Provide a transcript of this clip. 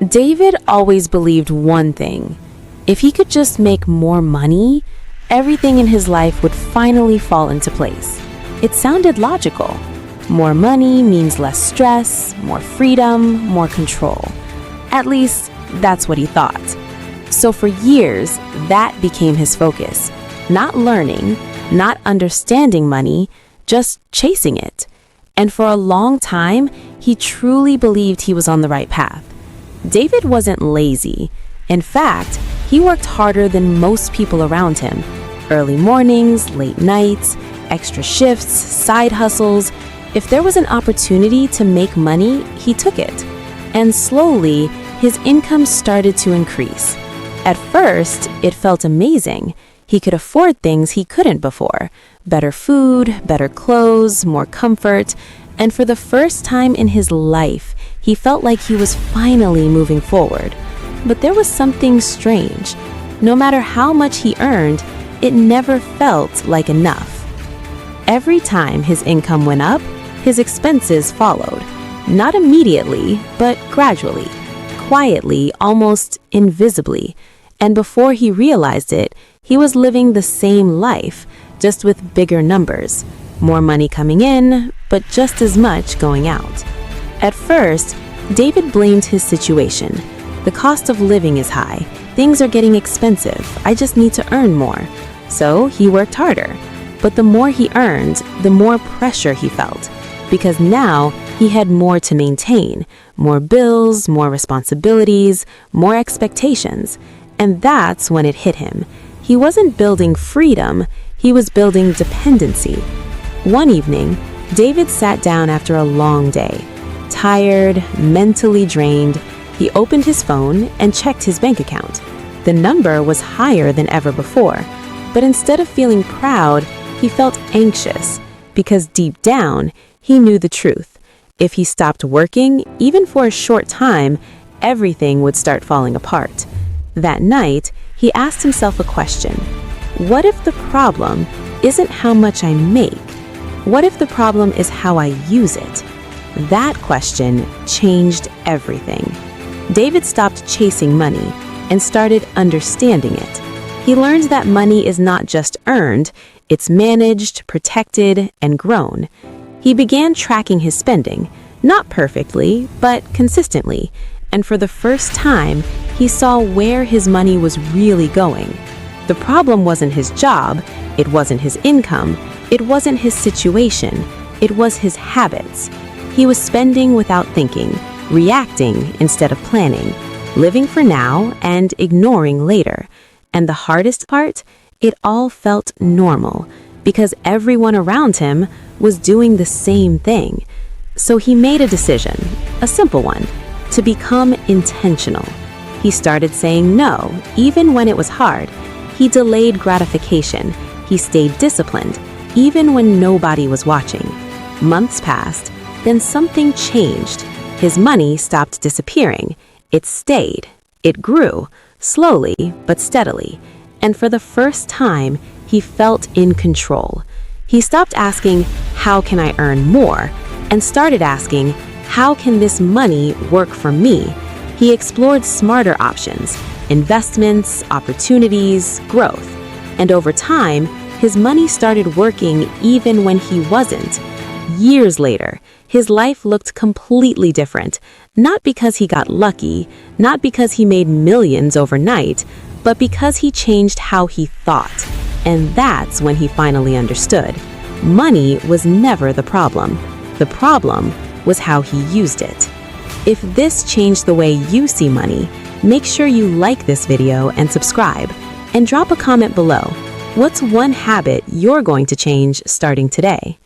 David always believed one thing. If he could just make more money, everything in his life would finally fall into place. It sounded logical. More money means less stress, more freedom, more control. At least, that's what he thought. So for years, that became his focus. Not learning, not understanding money, just chasing it. And for a long time, he truly believed he was on the right path. David wasn't lazy. In fact, he worked harder than most people around him. Early mornings, late nights, extra shifts, side hustles. If there was an opportunity to make money, he took it. And slowly, his income started to increase. At first, it felt amazing. He could afford things he couldn't before. Better food, better clothes, more comfort. And for the first time in his life, he felt like he was finally moving forward. But there was something strange. No matter how much he earned, it never felt like enough. Every time his income went up, his expenses followed. Not immediately, but gradually, quietly, almost invisibly. And before he realized it, he was living the same life, just with bigger numbers. More money coming in, but just as much going out. At first, David blamed his situation. The cost of living is high. Things are getting expensive. I just need to earn more. So he worked harder. But the more he earned, the more pressure he felt. Because now he had more to maintain. More bills, more responsibilities, more expectations. And that's when it hit him. He wasn't building freedom, he was building dependency. One evening, David sat down after a long day. Tired, mentally drained, he opened his phone and checked his bank account. The number was higher than ever before, but instead of feeling proud, he felt anxious because deep down, he knew the truth. If he stopped working, even for a short time, everything would start falling apart. That night, he asked himself a question. What if the problem isn't how much I make? What if the problem is how I use it? That question changed everything. David stopped chasing money and started understanding it. He learned that money is not just earned, it's managed, protected, and grown. He began tracking his spending, not perfectly, but consistently. And for the first time, he saw where his money was really going. The problem wasn't his job, it wasn't his income, it wasn't his situation, it was his habits. He was spending without thinking, reacting instead of planning, living for now and ignoring later. And the hardest part, it all felt normal, because everyone around him was doing the same thing. So he made a decision, a simple one, to become intentional. He started saying no, even when it was hard. He delayed gratification. He stayed disciplined, even when nobody was watching. Months passed, then something changed. His money stopped disappearing. It stayed. It grew, slowly but steadily. And for the first time, he felt in control. He stopped asking, how can I earn more? And started asking, how can this money work for me? He explored smarter options, investments, opportunities, growth. And over time, his money started working even when he wasn't. Years later, his life looked completely different, not because he got lucky, not because he made millions overnight, but because he changed how he thought. And that's when he finally understood. Money was never the problem. The problem was how he used it. If this changed the way you see money, make sure you like this video and subscribe, and drop a comment below. What's one habit you're going to change starting today?